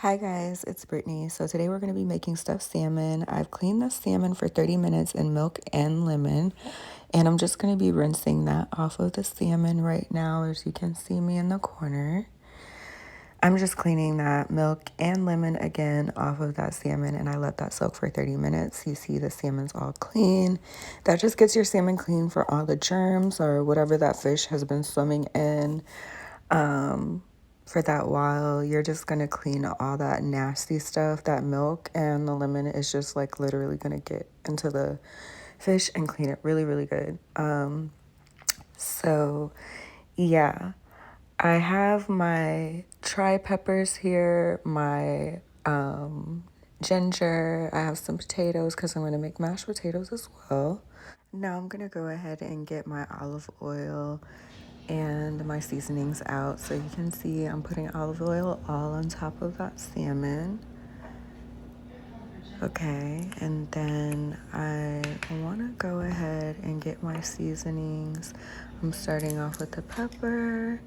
Hi guys, it's Brittany. So today we're going to be making stuffed salmon. I've cleaned the salmon for 30 minutes in milk and lemon, and I'm just going to be rinsing that off of the salmon right now, as you can see me in the corner. I'm just cleaning that milk and lemon again off of that salmon, and I let that soak for 30 minutes. You see the salmon's all clean. That just gets your salmon clean for all the germs or whatever that fish has been swimming in. For that while, you're just gonna clean all that nasty stuff. That milk and the lemon is just like literally gonna get into the fish and clean it really, really good. So yeah, I have my tri peppers here, my ginger. I have some potatoes because I'm gonna make mashed potatoes as well. Now I'm gonna go ahead and get my olive oil and my seasonings out. So you can see I'm putting olive oil all on top of that salmon. Okay, and then I want to go ahead and get my seasonings. I'm starting off with the pepper,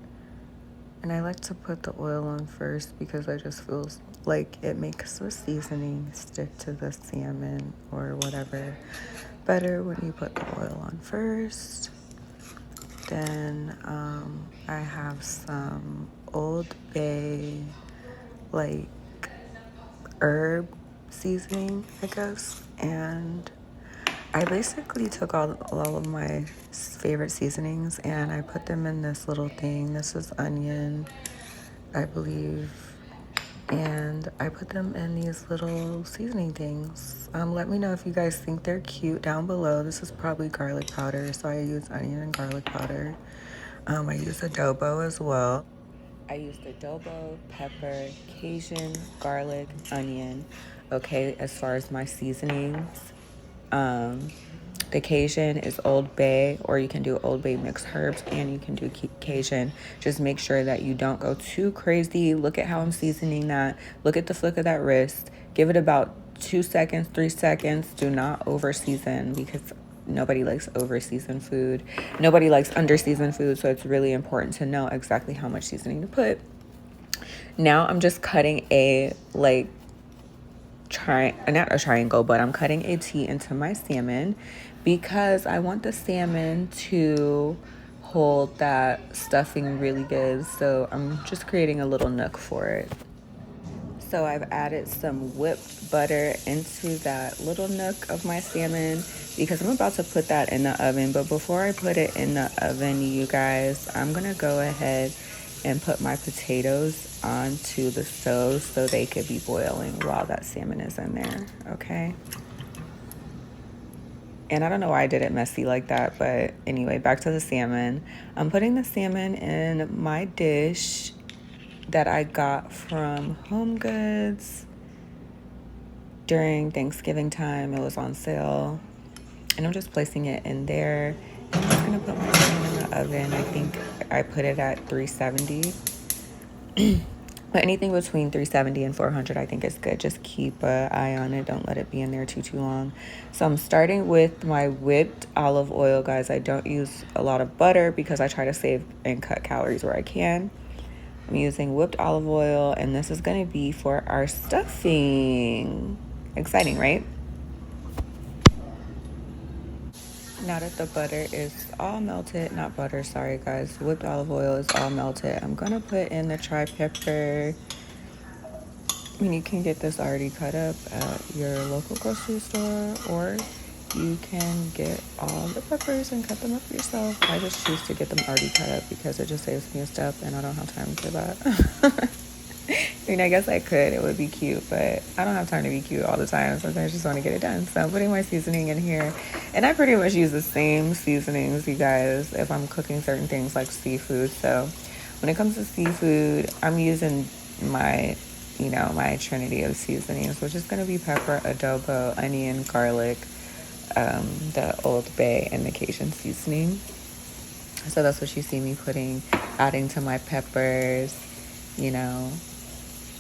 and I like to put the oil on first because I just feel like it makes the seasoning stick to the salmon or whatever better when you put the oil on first. Then I have some Old Bay, like, herb seasoning, I guess. And I basically took all of my favorite seasonings and I put them in this little thing. This is onion, I believe. And I put them in these little seasoning things. Let me know if you guys think they're cute down below. This is probably garlic powder, so I use onion and garlic powder. I use adobo as well. I used adobo, pepper, Cajun, garlic, onion. Okay, as far as my seasonings, the Cajun is Old Bay, or you can do Old Bay mixed herbs, and you can do Cajun. Just make sure that you don't go too crazy. Look at how I'm seasoning that. Look at the flick of that wrist. Give it about 2 seconds, 3 seconds. Do not over season because nobody likes over seasoned food. Nobody likes under seasoned food, so it's really important to know exactly how much seasoning to put. Now I'm just cutting a not a triangle, but I'm cutting a T into my salmon because I want the salmon to hold that stuffing really good. So I'm just creating a little nook for it. So I've added some whipped butter into that little nook of my salmon because I'm about to put that in the oven. But before I put it in the oven, you guys, I'm gonna go ahead and put my potatoes onto the stove so they could be boiling while that salmon is in there, okay? And I don't know why I did it messy like that, but anyway, back to the salmon. I'm putting the salmon in my dish that I got from Home Goods during Thanksgiving time. It was on sale, and I'm just placing it in there. I'm just gonna put my salmon in the oven. I think I put it at 370. But anything between 370 and 400 I think is good. Just keep an eye on it. Don't let it be in there too long. So I'm starting with my whipped olive oil, guys. I don't use a lot of butter because I try to save and cut calories where I can. I'm using whipped olive oil, and this is going to be for our stuffing. Exciting, right? Now that the butter is all melted, not butter, sorry guys, whipped olive oil is all melted, I'm gonna put in the tri-pepper. I mean, you can get this already cut up at your local grocery store, or you can get all the peppers and cut them up yourself. I just choose to get them already cut up because it just saves me a step and I don't have time for that. I mean, I guess I could. It would be cute, but I don't have time to be cute all the time. Sometimes I just want to get it done. So I'm putting my seasoning in here. And I pretty much use the same seasonings, you guys, if I'm cooking certain things like seafood. So when it comes to seafood, I'm using my trinity of seasonings, which is going to be pepper, adobo, onion, garlic, the Old Bay, and the Cajun seasoning. So that's what you see me adding to my peppers,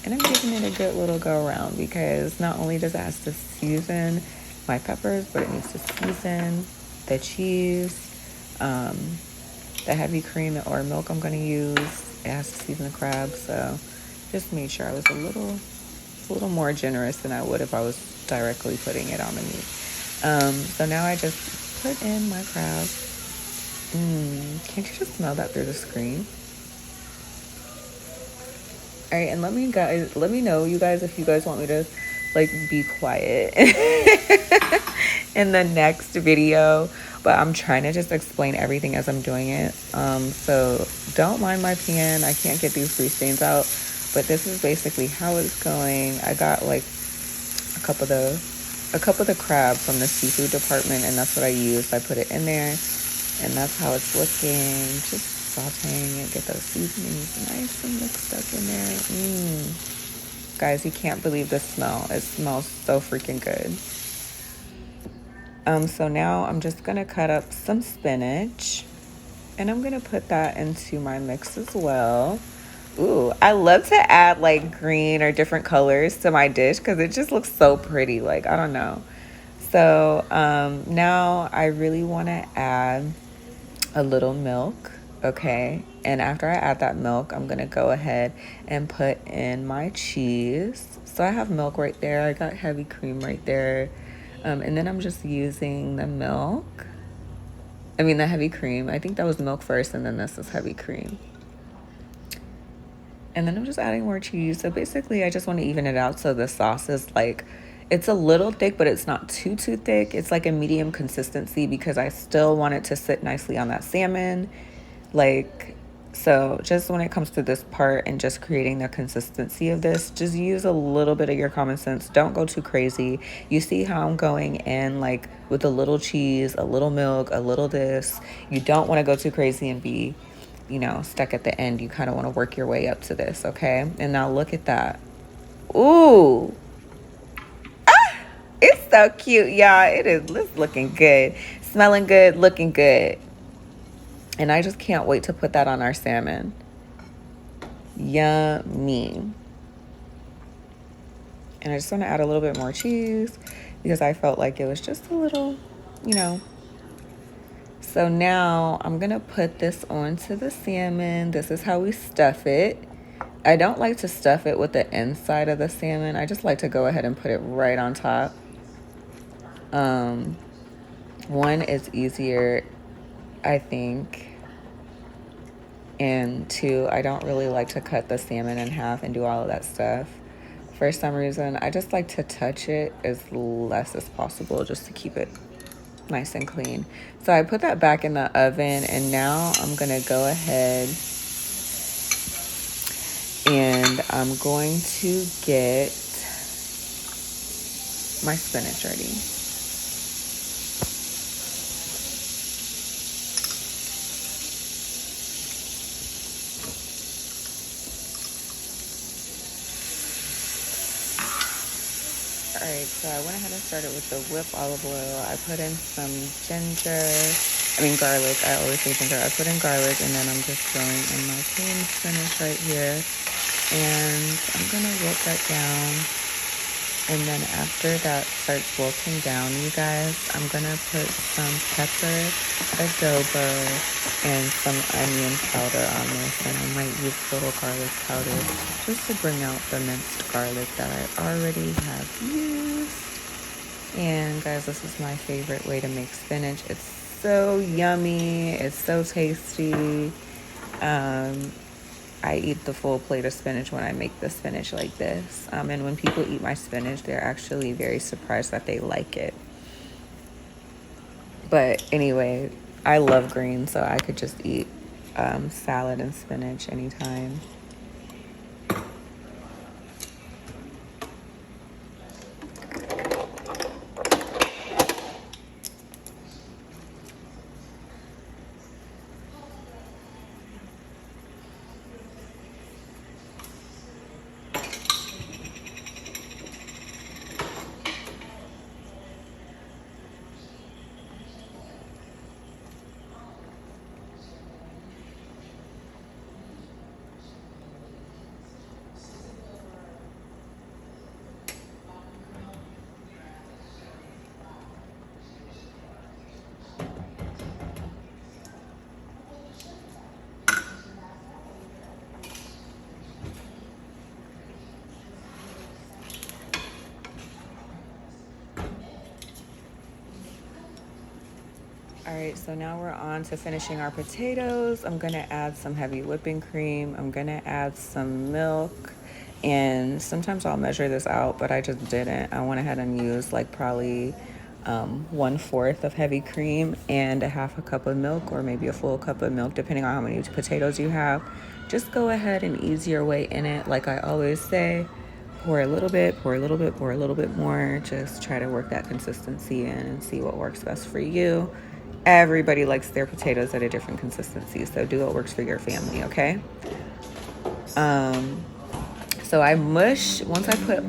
and I'm giving it a good little go around because not only does it have to season my peppers, but it needs to season the cheese, the heavy cream or milk I'm going to use. It has to season the crab, so just made sure I was a little a little more generous than I would if I was directly putting it on the meat. So now I just put in my crab. Can't you just smell that through the screen? All right, and let me know, you guys, if you guys want me to like be quiet in the next video. But I'm trying to just explain everything as I'm doing it. So don't mind my pan. I can't get these grease stains out. But this is basically how it's going. I got like a cup of the crab from the seafood department, and that's what I used. I put it in there, and that's how it's looking. Just sauteing it, get those seasonings nice and mixed up in there. Guys, you can't believe the smell. It smells so freaking good. So now I'm just gonna cut up some spinach, and I'm gonna put that into my mix as well. Ooh, I love to add like green or different colors to my dish because it just looks so pretty. Like, I don't know. So now I really want to add a little milk. Okay, and after I add that milk, I'm gonna go ahead and put in my cheese. So I have milk right there. I got heavy cream right there. And then I'm just using the heavy cream. I think that was milk first, and then this is heavy cream. And then I'm just adding more cheese. So basically, I just want to even it out so the sauce is like, it's a little thick, but it's not too thick. It's like a medium consistency because I still want it to sit nicely on that salmon. So just when it comes to this part and just creating the consistency of this, just use a little bit of your common sense. Don't go too crazy. You see how I'm going in like with a little cheese, a little milk, a little this. You don't want to go too crazy and be, stuck at the end. You kind of want to work your way up to this, okay? And now look at that. Ooh. It's so cute, y'all. It's looking good. Smelling good, looking good. And I just can't wait to put that on our salmon. Yummy. And I just want to add a little bit more cheese because I felt like it was just a little, So now I'm going to put this onto the salmon. This is how we stuff it. I don't like to stuff it with the inside of the salmon. I just like to go ahead and put it right on top. One is easier, I think. And two, I don't really like to cut the salmon in half and do all of that stuff. For some reason, I just like to touch it as less as possible just to keep it nice and clean. So I put that back in the oven, and now I'm gonna go ahead and I'm going to get my spinach ready. Alright, so I went ahead and started with the whipped olive oil. I put in some garlic. I always say ginger. I put in garlic, and then I'm just throwing in my cream spinach right here. And I'm going to wilt that down. And then after that starts wilting down, you guys, I'm going to put some pepper, adobo, and some onion powder on this. And I might use a little garlic powder just to bring out the minced garlic that I already have used. And guys, this is my favorite way to make spinach. It's so yummy. It's so tasty. I eat the full plate of spinach when I make the spinach like this. And when people eat my spinach, they're actually very surprised that they like it. But anyway, I love greens, so I could just eat salad and spinach anytime. All right, so now we're on to finishing our potatoes. I'm gonna add some heavy whipping cream. I'm gonna add some milk. And sometimes I'll measure this out, but I just didn't. I went ahead and used like probably 1/4 of heavy cream and a half a cup of milk, or maybe a full cup of milk, depending on how many potatoes you have. Just go ahead and ease your way in it. Like I always say, pour a little bit, pour a little bit, pour a little bit more. Just try to work that consistency in and see what works best for you. Everybody likes their potatoes at a different consistency, so do what works for your family, okay? So I mush, once I put,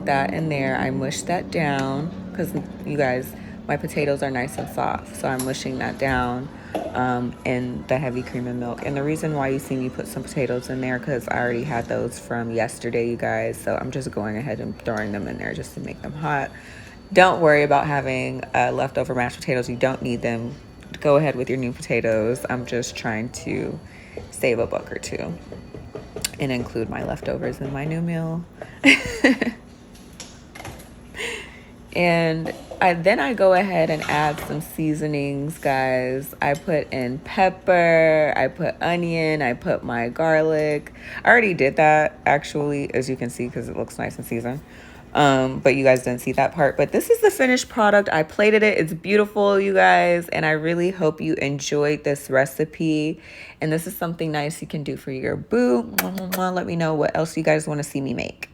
that in there, I mush that down because you guys, my potatoes are nice and soft. So I'm mushing that down in the heavy cream and milk. And the reason why you see me put some potatoes in there, because I already had those from yesterday, you guys. So I'm just going ahead and throwing them in there just to make them hot. Don't worry about having leftover mashed potatoes. You don't need them. Go ahead with your new potatoes. I'm just trying to save a buck or two and include my leftovers in my new meal. And then I go ahead and add some seasonings, guys. I put in pepper, I put onion, I put my garlic. I already did that, actually, as you can see, because it looks nice and seasoned. But you guys didn't see that part. But this is the finished product. I plated it. It's beautiful, you guys. And I really hope you enjoyed this recipe. And this is something nice you can do for your boo. Let me know what else you guys want to see me make.